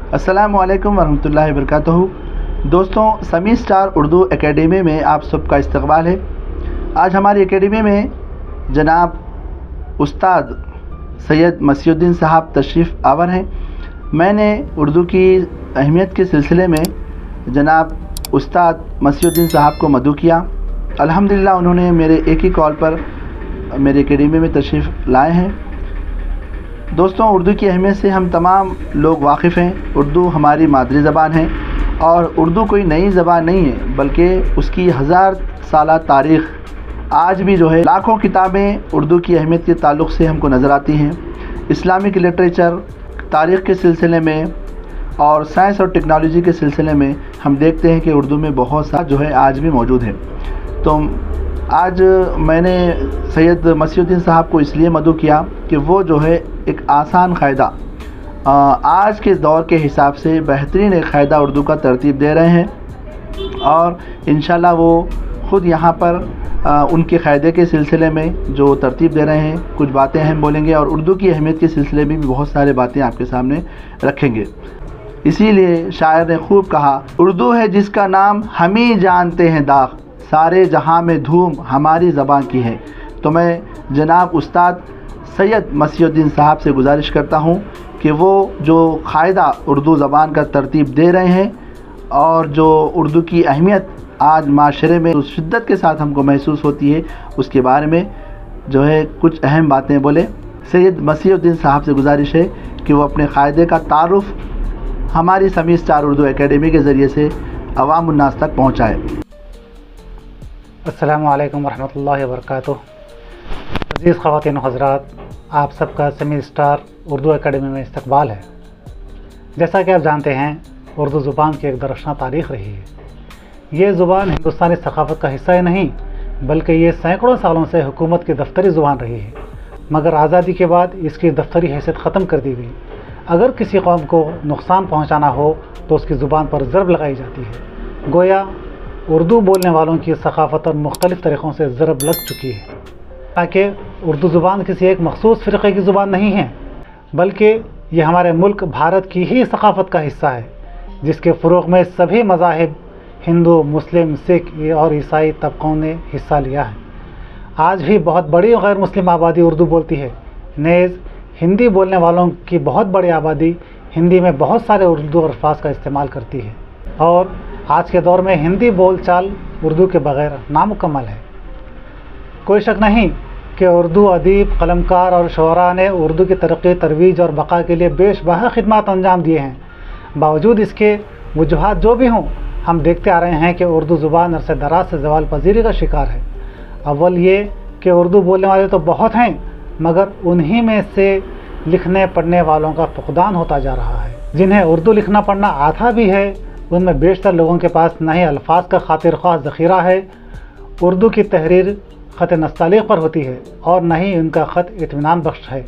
अस्सलामु अलैकुम वरहमतुल्लाहि वबरकातुहू। दोस्तों, समी स्टार उर्दू एकेडमी में आप सबका इस्तकबाल है। आज हमारी एकेडमी में जनाब उस्ताद सैयद मसीहुद्दीन साहब तशरीफ़ आवर हैं। मैंने उर्दू की अहमियत के सिलसिले में जनाब उस्ताद मसीहुद्दीन साहब को मदऊ किया। अल्हम्दुलिल्लाह उन्होंने मेरे एक ही कॉल पर मेरी एकेडमी में तशरीफ़ लाए हैं। दोस्तों, उर्दू की अहमियत से हम तमाम लोग वाकिफ़ हैं। उर्दू हमारी मादरी ज़बान है और उर्दू कोई नई ज़बान नहीं है, बल्कि उसकी 1000 साला तारीख़ आज भी जो है लाखों किताबें उर्दू की अहमियत के ताल्लुक़ से हमको नज़र आती हैं। इस्लामिक लिटरेचर, तारीख़ के सिलसिले में और साइंस और टेक्नोलॉजी के सिलसिले में हम देखते हैं कि उर्दू में बहुत सा जो है आज भी मौजूद है। तो आज मैंने सैयद मसीहुद्दीन साहब को इसलिए मदऊ किया कि वो जो है एक आसान क़ायदा, आज के दौर के हिसाब से बेहतरीन एक क़ायदा उर्दू का तरतीब दे रहे हैं और इंशाल्लाह वो ख़ुद यहाँ पर उनके क़ायदे के सिलसिले में जो तरतीब दे रहे हैं कुछ बातें हम बोलेंगे और उर्दू की अहमियत के सिलसिले में भी बहुत सारी बातें आपके सामने रखेंगे। इसीलिए शायर ने खूब कहा, उर्दू है जिसका नाम हम ही जानते हैं दाग, सारे जहां में धूम हमारी ज़बान की है। तो मैं जनाब उस्ताद सैयद मसीहुद्दीन साहब से गुजारिश करता हूं कि वो जो क़ायदा उर्दू ज़बान का तरतीब दे रहे हैं और जो उर्दू की अहमियत आज माशरे में उस शिद्दत के साथ हमको महसूस होती है, उसके बारे में जो है कुछ अहम बातें बोले। सैयद मसीहुद्दीन साहब से गुजारिश है कि वो अपने क़ायदे का तारुफ़ हमारी समी स्टार उर्दू एकेडमी के ज़रिए से अवाम उन्नास तक पहुँचाए। अस्सलामु अलैकुम वरहमतुल्लाहि वबरकातुहू। अज़ीज़ ख़वातीन व हज़रात, आप सबका समी स्टार उर्दू एकेडमी में इस्तकबाल है। जैसा कि आप जानते हैं, उर्दू ज़ुबान की एक दरअसल तारीख़ रही है। ये ज़ुबान हिंदुस्तानी सक़ाफ़त का हिस्सा ही नहीं, बल्कि ये सैकड़ों सालों से हुकूमत की दफ्तरी ज़ुबान रही है। मगर आज़ादी के बाद इसकी दफ्तरी हैसियत ख़त्म कर दी गई। अगर किसी कौम को नुकसान पहुँचाना हो तो उसकी ज़ुबान पर ज़रब लगाई जाती है। गोया उर्दू बोलने वालों की सक़ाफ़त और मुख्तलिफ़ तरीक़ों से ज़रब लग चुकी है। ताकि उर्दू ज़ुबान किसी एक मख़सूस फ़िरक़े की ज़ुबान नहीं है, बल्कि ये हमारे मुल्क भारत की ही सक़ाफ़त का हिस्सा है, जिसके फ़रोग़ में सभी मज़ाहिब, हिंदू, मुस्लिम, सिख और ईसाई तबक़ों ने हिस्सा लिया है। आज भी बहुत बड़ी गैर मुस्लिम आबादी उर्दू बोलती है। नेज़ हिंदी बोलने वालों की बहुत बड़ी आबादी हिंदी में बहुत सारे उर्दू अल्फाज का इस्तेमाल करती है और आज के दौर में हिंदी बोलचाल उर्दू के बग़ैर नामुकम्मल है। कोई शक नहीं कि उर्दू अदीब, कलमकार और शुअरा ने उर्दू की तरक्की, तरवीज और बक़ा के लिए बेशबहा खिदमत अंजाम दिए हैं। बावजूद इसके वजूहात जो भी हों, हम देखते आ रहे हैं कि उर्दू ज़ुबान अरसे दराज से ज़वाल पजीरी का शिकार है। अव्वल ये कि उर्दू बोलने वाले तो बहुत हैं, मगर उन्हीं में से लिखने पढ़ने वालों का फुक़दान होता जा रहा है। जिन्हें उर्दू लिखना पढ़ना आता भी है, उनमें बेशतर लोगों के पास न ही अल्फाज का खातिर ख़्वाह ज़ख़ीरा है, उर्दू की तहरीर ख़त नस्तालीक़ पर होती है और न ही उनका ख़त इत्मीनान बख्श है,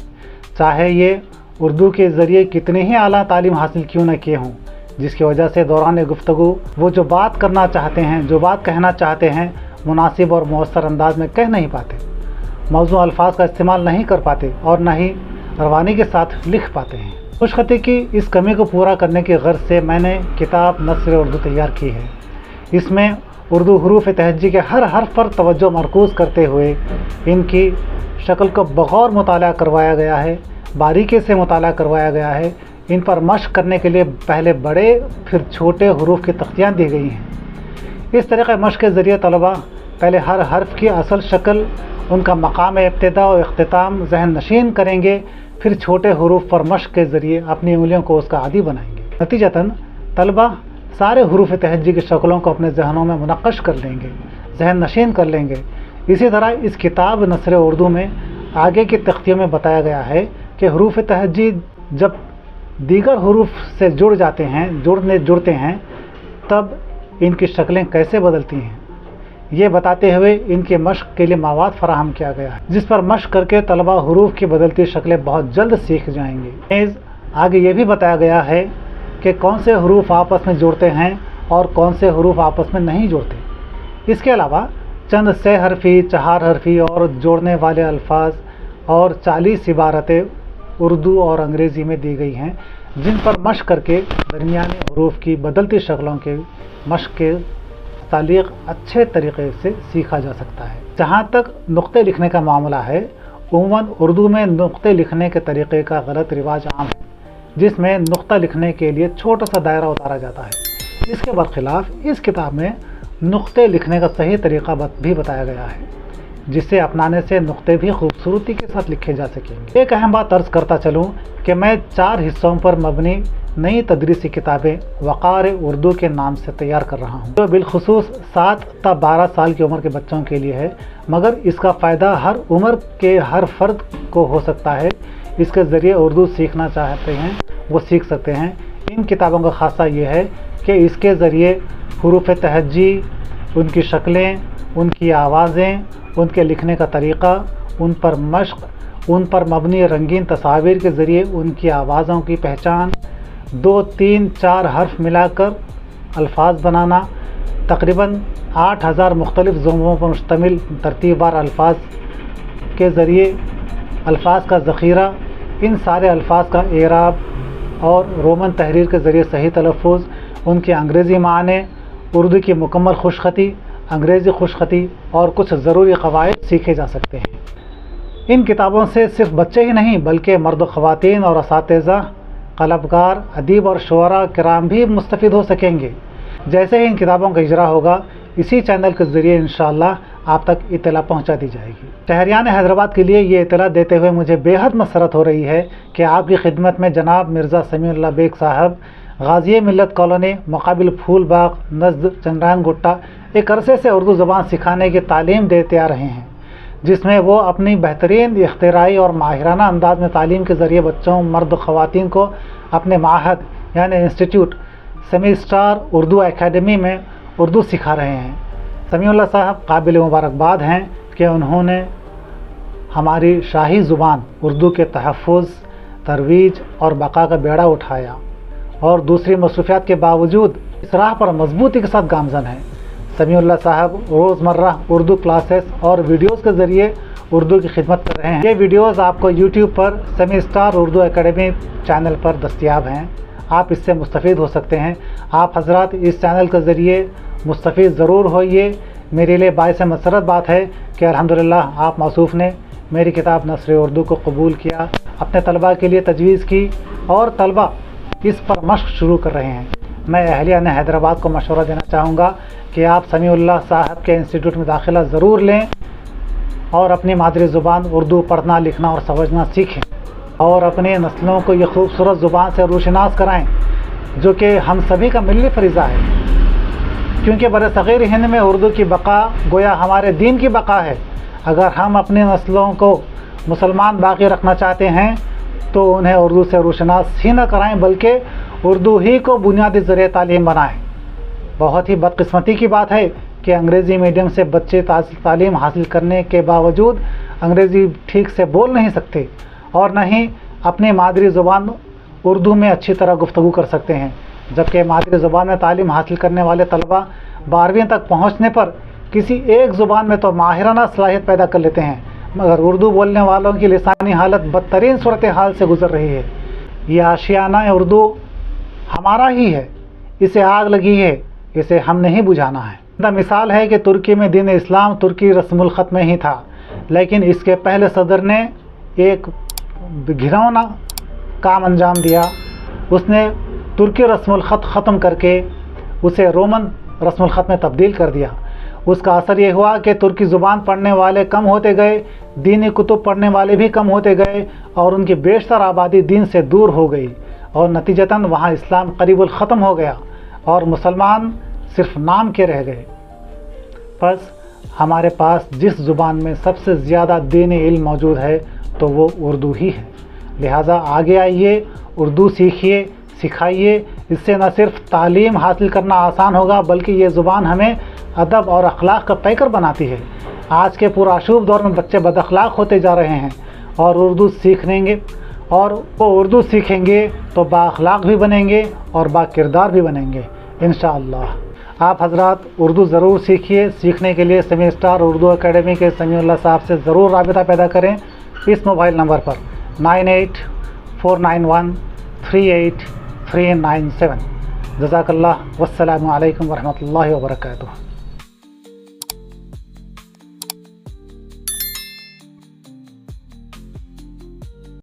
चाहे ये उर्दू के ज़रिए कितनी ही आला तालीम हासिल क्यों न किए हों, जिसकी वजह से दौरान गुफ्तगू वो जो बात करना चाहते हैं, जो बात कहना चाहते हैं, मुनासिब और मौसर अंदाज में कह नहीं पाते, मौजू अल्फाज का इस्तेमाल नहीं कर पाते और न ही रवानी के साथ लिख पाते हैं। खुशखती की इस कमी को पूरा करने की गर्ज से मैंने किताब नस्र उर्दू तैयार की है। इसमें उर्दू हरूफ तहज्जी के हर हर्फ पर तवज्जो मरकूज़ करते हुए इनकी शक्ल को बग़ौर मुताला करवाया गया है, बारीकी से मुताला करवाया गया है। इन पर मश्क करने के लिए पहले बड़े फिर छोटे हरूफ की तख्तियाँ दी गई हैं। इस तरीक़े मश्क के ज़रिए तलबा पहले हर हर्फ की असल शक्ल, उनका मकाम इब्तिदा और इख्तिताम ज़हन नशीन करेंगे, फिर छोटे हरूफ पर मश्क के ज़रिए अपनी उंगलियों को उसका आदी बनाएंगे। नतीजतन तलबा सारे हरूफ तहज्जी की शक्लों को अपने जहनों में मुनक़्क़श कर लेंगे, जहन नशीन कर लेंगे। इसी तरह इस किताब नस्र उर्दू में आगे की तख्तियों में बताया गया है कि हरूफ तहज्जी जब दीगर हरूफ से जुड़ते हैं तब इनकी शक्लें कैसे बदलती हैं, ये बताते हुए इनके मश्क के लिए मवाद फराहम किया गया है, जिस पर मश्क करके तलबा हरूफ की बदलती शक्लें बहुत जल्द सीख जाएंगे। नेज़ आगे ये भी बताया गया है कि कौन से हरूफ आपस में जुड़ते हैं और कौन से हरूफ आपस में नहीं जुड़ते। इसके अलावा चंद से हरफी, चार हरफी और जोड़ने वाले अल्फाज और 40 इबारतें उर्दू और अंग्रेज़ी में दी गई हैं, جن پر مشق کر کے درمیانی حروف کی بدلتی شکلوں کے مشق کے تعلیق اچھے طریقے سے سیکھا جا سکتا ہے۔ جہاں تک نقطے لکھنے کا معاملہ ہے، عموماً اردو میں نقطے لکھنے کے طریقے کا غلط رواج عام ہے، جس میں نقطہ لکھنے کے لیے چھوٹا سا دائرہ اتارا جاتا ہے۔ اس کے برخلاف اس کتاب میں نقطے لکھنے کا صحیح طریقہ بھی بتایا گیا ہے، جسے اپنانے سے نقطے بھی خوبصورتی کے ساتھ لکھے جا سکیں گے۔ ایک اہم بات عرض کرتا چلوں کہ میں 4 حصوں پر مبنی نئی تدریسی کتابیں وقار اردو کے نام سے تیار کر رہا ہوں، جو بالخصوص 7 تا 12 سال کی عمر کے بچوں کے لیے ہے، مگر اس کا فائدہ ہر عمر کے ہر فرد کو ہو سکتا ہے۔ اس کے ذریعے اردو سیکھنا چاہتے ہیں وہ سیکھ سکتے ہیں۔ ان کتابوں کا خاصہ یہ ہے کہ اس کے ذریعے حروف تہجی، ان کی شکلیں، ان کی آوازیں، ان کے لکھنے کا طریقہ، ان پر مشق، ان پر مبنی رنگین تصاویر کے ذریعے ان کی آوازوں کی پہچان، 2، 3، 4 حرف ملا کر الفاظ بنانا، تقریباً 8000 مختلف زمروں پر مشتمل ترتیب بار الفاظ کے ذریعے الفاظ کا ذخیرہ، ان سارے الفاظ کا اعراب اور رومن تحریر کے ذریعے صحیح تلفظ، ان کے انگریزی معنی، اردو کی مکمل خوش خطی، انگریزی خوش خطی اور کچھ ضروری قواعد سیکھے جا سکتے ہیں۔ ان کتابوں سے صرف بچے ہی نہیں بلکہ مرد و خواتین اور اساتذہ، قلمکار، ادیب اور شعراء کرام بھی مستفید ہو سکیں گے۔ جیسے ہی ان کتابوں کا اجرا ہوگا، اسی چینل کے ذریعے انشاءاللہ آپ تک اطلاع پہنچا دی جائے گی۔ شہریان حیدرآباد کے لیے یہ اطلاع دیتے ہوئے مجھے بے حد مسرت ہو رہی ہے کہ آپ کی خدمت میں جناب مرزا سمیع اللہ بیگ صاحب، غازی ملت کالونی، مقابل پھول باغ، نزد چندرائن گٹا، ایک عرصے سے اردو زبان سکھانے کی تعلیم دیتے آ رہے ہیں، جس میں وہ اپنی بہترین اختراعی اور ماہرانہ انداز میں تعلیم کے ذریعے بچوں، مرد و خواتین کو اپنے معہد یعنی انسٹیٹیوٹ سمیع اسٹار اردو اکیڈمی میں اردو سکھا رہے ہیں۔ سمیع اللہ صاحب قابل مبارکباد ہیں کہ انہوں نے ہماری شاہی زبان اردو کے تحفظ، ترویج اور بقا کا بیڑا اٹھایا، اور دوسری مصروفیات کے باوجود اس راہ پر مضبوطی کے ساتھ گامزن ہیں۔ سمیع اللہ صاحب روزمرہ اردو کلاسز اور ویڈیوز کے ذریعے اردو کی خدمت کر رہے ہیں۔ یہ ویڈیوز آپ کو یوٹیوب پر سمیع اسٹار اردو اکیڈمی چینل پر دستیاب ہیں، آپ اس سے مستفید ہو سکتے ہیں۔ آپ حضرات اس چینل کے ذریعے مستفید ضرور ہوئیے۔ میرے لیے باعث مسرت بات ہے کہ الحمدللہ آپ موصوف نے میری کتاب نثر اردو کو قبول کیا، اپنے طلباء کے لیے تجویز کی، اور طلباء اس پر مشق شروع کر رہے ہیں۔ میں اہلیان حیدرآباد کو مشورہ دینا چاہوں گا کہ آپ سمیع اللہ صاحب کے انسٹیٹیوٹ میں داخلہ ضرور لیں اور اپنی مادری زبان اردو پڑھنا، لکھنا اور سمجھنا سیکھیں، اور اپنی نسلوں کو یہ خوبصورت زبان سے روشناس کرائیں، جو کہ ہم سبھی کا ملی فریضہ ہے، کیونکہ برصغیر ہند میں اردو کی بقا گویا ہمارے دین کی بقا ہے۔ اگر ہم اپنی نسلوں کو مسلمان باقی رکھنا چاہتے ہیں تو انہیں اردو سے روشناس ہی نہ کرائیں بلکہ اردو ہی کو بنیادی ذریعہ تعلیم بنائیں۔ بہت ہی بدقسمتی کی بات ہے کہ انگریزی میڈیم سے بچے تعلیم حاصل کرنے کے باوجود انگریزی ٹھیک سے بول نہیں سکتے، اور نہ ہی اپنی مادری زبان اردو میں اچھی طرح گفتگو کر سکتے ہیں، جبکہ مادری زبان میں تعلیم حاصل کرنے والے طلباء 12ویں تک پہنچنے پر کسی ایک زبان میں تو ماہرانہ صلاحیت پیدا کر لیتے ہیں، مگر اردو بولنے والوں کی لسانی حالت بدترین صورتحال سے گزر رہی ہے۔ یہ آشیانہ اردو ہمارا ہی ہے، اسے آگ لگی ہے، اسے ہم نہیں بجھانا ہے۔ مثال ہے کہ ترکی میں دین اسلام ترکی رسم الخط میں ہی تھا، لیکن اس کے پہلے صدر نے ایک گھناؤنا کام انجام دیا۔ اس نے ترکی رسم الخط ختم کر کے اسے رومن رسم الخط میں تبدیل کر دیا۔ اس کا اثر یہ ہوا کہ ترکی زبان پڑھنے والے کم ہوتے گئے، دینی کتب پڑھنے والے بھی کم ہوتے گئے، اور ان کی بیشتر آبادی دین سے دور ہو گئی، اور نتیجتاً وہاں اسلام قریب الختم ہو گیا اور مسلمان صرف نام کے رہ گئے۔ بس ہمارے پاس جس زبان میں سب سے زیادہ دینی علم موجود ہے تو وہ اردو ہی ہے، لہٰذا آگے آئیے، اردو سیکھیے، سکھائیے۔ اس سے نہ صرف تعلیم حاصل کرنا آسان ہوگا بلکہ یہ زبان ہمیں ادب اور اخلاق کا پیکر بناتی ہے۔ آج کے پرآشوب دور میں بچے بد اخلاق ہوتے جا رہے ہیں، اور اردو سیکھیں گے، اور وہ اردو سیکھیں گے تو با اخلاق بھی بنیں گے اور با کردار بھی بنیں گے انشاءاللہ۔ آپ حضرات اردو ضرور سیکھیے۔ سیکھنے کے لیے سمیع اسٹار اردو اکیڈمی کے سمیع اللہ صاحب سے ضرور رابطہ پیدا کریں اس موبائل نمبر پر 984911 38 397. جزاک اللہ والسلام علیکم ورحمۃ اللہ وبرکاتہ.